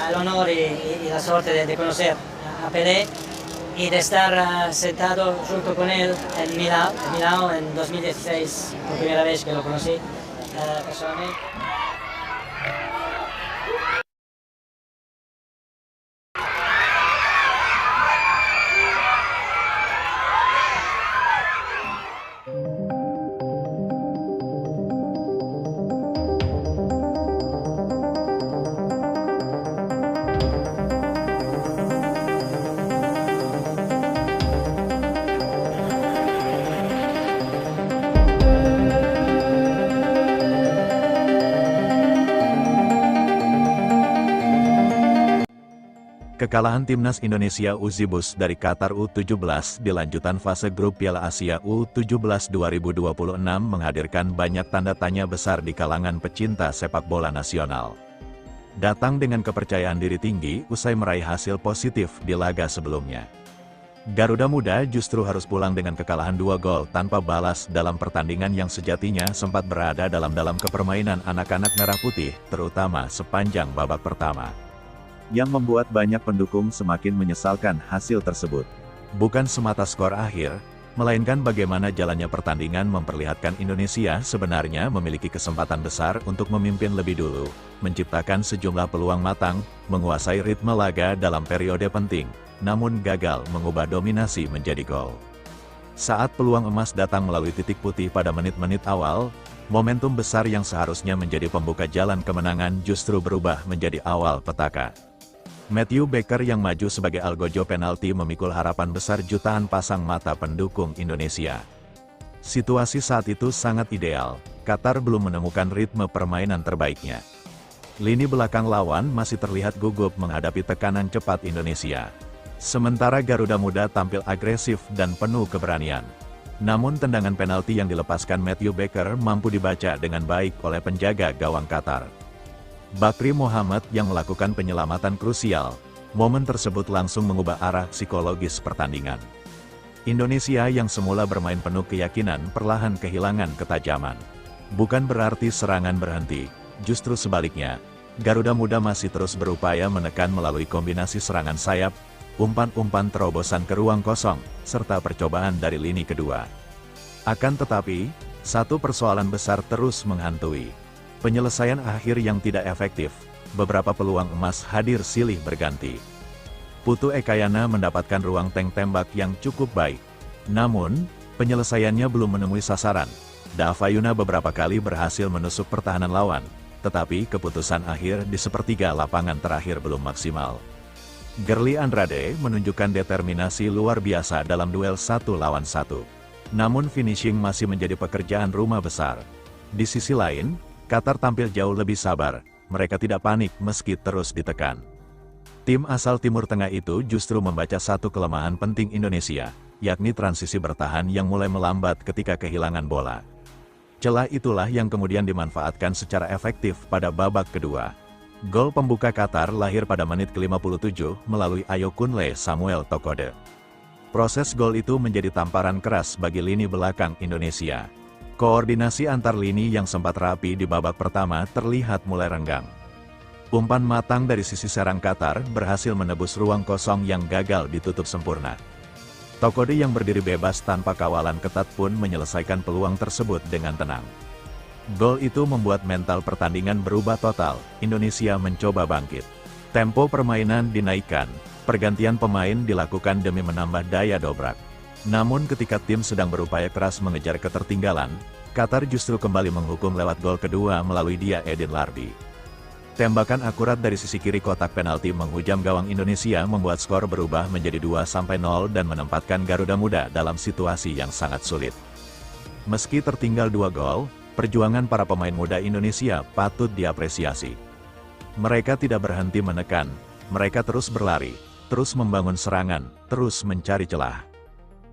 el honor y la suerte de conocer a Pelé y de estar sentado junto con él en Milán en 2016, por primera vez que lo conocí personalmente. Kekalahan timnas Indonesia Uzibus dari Qatar U17 di lanjutan fase grup Piala Asia U17 2026 menghadirkan banyak tanda tanya besar di kalangan pecinta sepak bola nasional. Datang dengan kepercayaan diri tinggi usai meraih hasil positif di laga sebelumnya. Garuda Muda justru harus pulang dengan kekalahan 2 gol tanpa balas dalam pertandingan yang sejatinya sempat berada dalam kepermainan anak-anak merah putih, terutama sepanjang babak pertama. Yang membuat banyak pendukung semakin menyesalkan hasil tersebut. Bukan semata skor akhir, melainkan bagaimana jalannya pertandingan memperlihatkan Indonesia sebenarnya memiliki kesempatan besar untuk memimpin lebih dulu, menciptakan sejumlah peluang matang, menguasai ritme laga dalam periode penting, namun gagal mengubah dominasi menjadi gol. Saat peluang emas datang melalui titik putih pada menit-menit awal, momentum besar yang seharusnya menjadi pembuka jalan kemenangan justru berubah menjadi awal petaka. Matthew Baker yang maju sebagai algojo penalti memikul harapan besar jutaan pasang mata pendukung Indonesia. Situasi saat itu sangat ideal, Qatar belum menemukan ritme permainan terbaiknya. Lini belakang lawan masih terlihat gugup menghadapi tekanan cepat Indonesia. Sementara Garuda Muda tampil agresif dan penuh keberanian. Namun tendangan penalti yang dilepaskan Matthew Baker mampu dibaca dengan baik oleh penjaga gawang Qatar. Bakri Muhammad yang melakukan penyelamatan krusial, momen tersebut langsung mengubah arah psikologis pertandingan. Indonesia yang semula bermain penuh keyakinan perlahan kehilangan ketajaman. Bukan berarti serangan berhenti, justru sebaliknya, Garuda Muda masih terus berupaya menekan melalui kombinasi serangan sayap, umpan-umpan terobosan ke ruang kosong, serta percobaan dari lini kedua. Akan tetapi, satu persoalan besar terus menghantui. Penyelesaian akhir yang tidak efektif, beberapa peluang emas hadir silih berganti. Putu Ekayana mendapatkan ruang tank tembak yang cukup baik. Namun, penyelesaiannya belum menemui sasaran. Davayuna beberapa kali berhasil menusuk pertahanan lawan, tetapi keputusan akhir di sepertiga lapangan terakhir belum maksimal. Gerly Andrade menunjukkan determinasi luar biasa dalam duel 1 lawan 1. Namun finishing masih menjadi pekerjaan rumah besar. Di sisi lain, Qatar tampil jauh lebih sabar, mereka tidak panik meski terus ditekan. Tim asal Timur Tengah itu justru membaca satu kelemahan penting Indonesia, yakni transisi bertahan yang mulai melambat ketika kehilangan bola. Celah itulah yang kemudian dimanfaatkan secara efektif pada babak kedua. Gol pembuka Qatar lahir pada menit ke-57 melalui Ayokunle Samuel Tokode. Proses gol itu menjadi tamparan keras bagi lini belakang Indonesia. Koordinasi antar lini yang sempat rapi di babak pertama terlihat mulai renggang. Umpan matang dari sisi serang Qatar berhasil menebus ruang kosong yang gagal ditutup sempurna. Tokode yang berdiri bebas tanpa kawalan ketat pun menyelesaikan peluang tersebut dengan tenang. Gol itu membuat mental pertandingan berubah total, Indonesia mencoba bangkit. Tempo permainan dinaikkan, pergantian pemain dilakukan demi menambah daya dobrak. Namun ketika tim sedang berupaya keras mengejar ketertinggalan, Qatar justru kembali menghukum lewat gol kedua melalui Dia Edin Larbi. Tembakan akurat dari sisi kiri kotak penalti menghujam gawang Indonesia membuat skor berubah menjadi 2-0 dan menempatkan Garuda Muda dalam situasi yang sangat sulit. Meski tertinggal 2 gol, perjuangan para pemain muda Indonesia patut diapresiasi. Mereka tidak berhenti menekan, mereka terus berlari, terus membangun serangan, terus mencari celah.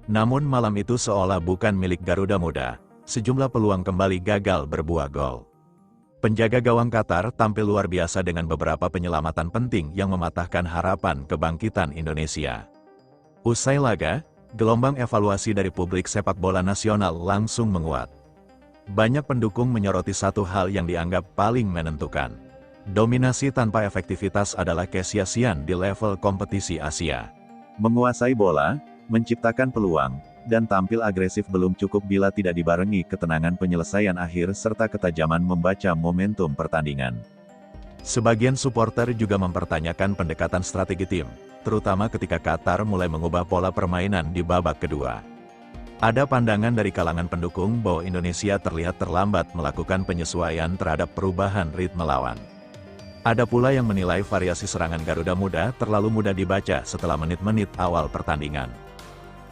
Namun malam itu seolah bukan milik Garuda Muda, sejumlah peluang kembali gagal berbuah gol. Penjaga gawang Qatar tampil luar biasa dengan beberapa penyelamatan penting yang mematahkan harapan kebangkitan Indonesia. Usai laga, gelombang evaluasi dari publik sepak bola nasional langsung menguat. Banyak pendukung menyoroti satu hal yang dianggap paling menentukan. Dominasi tanpa efektivitas adalah kesia-siaan di level kompetisi Asia. Menguasai bola, menciptakan peluang, dan tampil agresif belum cukup bila tidak dibarengi ketenangan penyelesaian akhir serta ketajaman membaca momentum pertandingan. Sebagian supporter juga mempertanyakan pendekatan strategi tim, terutama ketika Qatar mulai mengubah pola permainan di babak kedua. Ada pandangan dari kalangan pendukung bahwa Indonesia terlihat terlambat melakukan penyesuaian terhadap perubahan ritme lawan. Ada pula yang menilai variasi serangan Garuda Muda terlalu mudah dibaca setelah menit-menit awal pertandingan.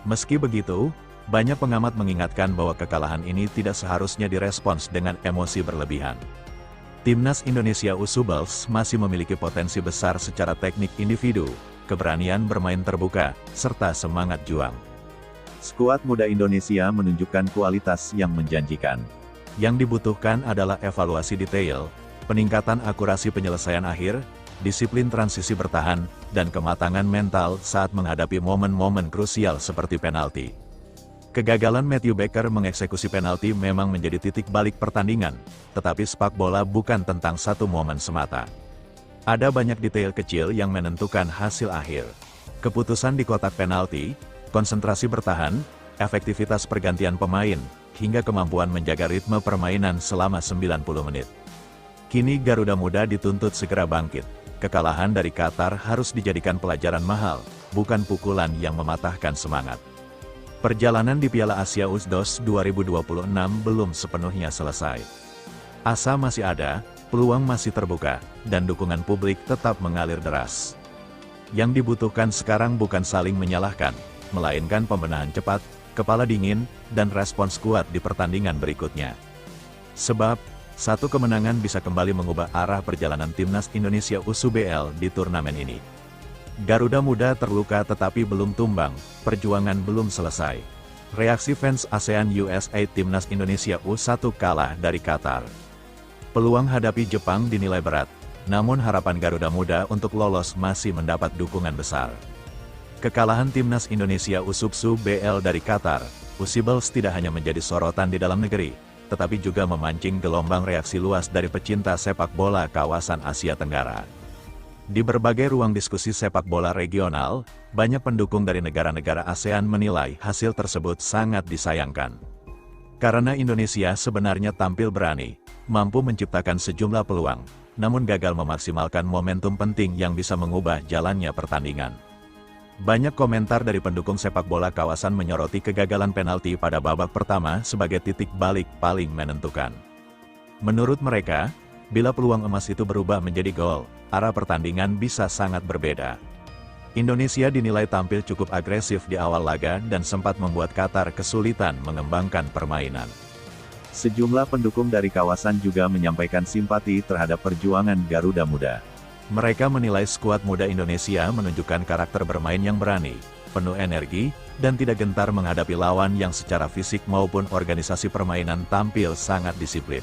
Meski begitu, banyak pengamat mengingatkan bahwa kekalahan ini tidak seharusnya direspons dengan emosi berlebihan. Timnas Indonesia U17 masih memiliki potensi besar secara teknik individu, keberanian bermain terbuka, serta semangat juang. Skuad muda Indonesia menunjukkan kualitas yang menjanjikan. Yang dibutuhkan adalah evaluasi detail, peningkatan akurasi penyelesaian akhir, disiplin transisi bertahan, dan kematangan mental saat menghadapi momen-momen krusial seperti penalti. Kegagalan Matthew Baker mengeksekusi penalti memang menjadi titik balik pertandingan, tetapi sepak bola bukan tentang satu momen semata. Ada banyak detail kecil yang menentukan hasil akhir. Keputusan di kotak penalti, konsentrasi bertahan, efektivitas pergantian pemain, hingga kemampuan menjaga ritme permainan selama 90 menit. Kini Garuda Muda dituntut segera bangkit. Kekalahan dari Qatar harus dijadikan pelajaran mahal, bukan pukulan yang mematahkan semangat. Perjalanan di Piala Asia U17 2026 belum sepenuhnya selesai. Asa masih ada, peluang masih terbuka, dan dukungan publik tetap mengalir deras. Yang dibutuhkan sekarang bukan saling menyalahkan, melainkan pembenahan cepat, kepala dingin, dan respons kuat di pertandingan berikutnya. Sebab, satu kemenangan bisa kembali mengubah arah perjalanan Timnas Indonesia U17 di turnamen ini. Garuda Muda terluka tetapi belum tumbang, perjuangan belum selesai. Reaksi fans ASEAN USA Timnas Indonesia U1 kalah dari Qatar. Peluang hadapi Jepang dinilai berat, namun harapan Garuda Muda untuk lolos masih mendapat dukungan besar. Kekalahan Timnas Indonesia U17 dari Qatar, U17 tidak hanya menjadi sorotan di dalam negeri, tetapi juga memancing gelombang reaksi luas dari pecinta sepak bola kawasan Asia Tenggara. Di berbagai ruang diskusi sepak bola regional, banyak pendukung dari negara-negara ASEAN menilai hasil tersebut sangat disayangkan. Karena Indonesia sebenarnya tampil berani, mampu menciptakan sejumlah peluang, namun gagal memaksimalkan momentum penting yang bisa mengubah jalannya pertandingan. Banyak komentar dari pendukung sepak bola kawasan menyoroti kegagalan penalti pada babak pertama sebagai titik balik paling menentukan. Menurut mereka, bila peluang emas itu berubah menjadi gol, arah pertandingan bisa sangat berbeda. Indonesia dinilai tampil cukup agresif di awal laga dan sempat membuat Qatar kesulitan mengembangkan permainan. Sejumlah pendukung dari kawasan juga menyampaikan simpati terhadap perjuangan Garuda Muda. Mereka menilai skuad muda Indonesia menunjukkan karakter bermain yang berani, penuh energi, dan tidak gentar menghadapi lawan yang secara fisik maupun organisasi permainan tampil sangat disiplin.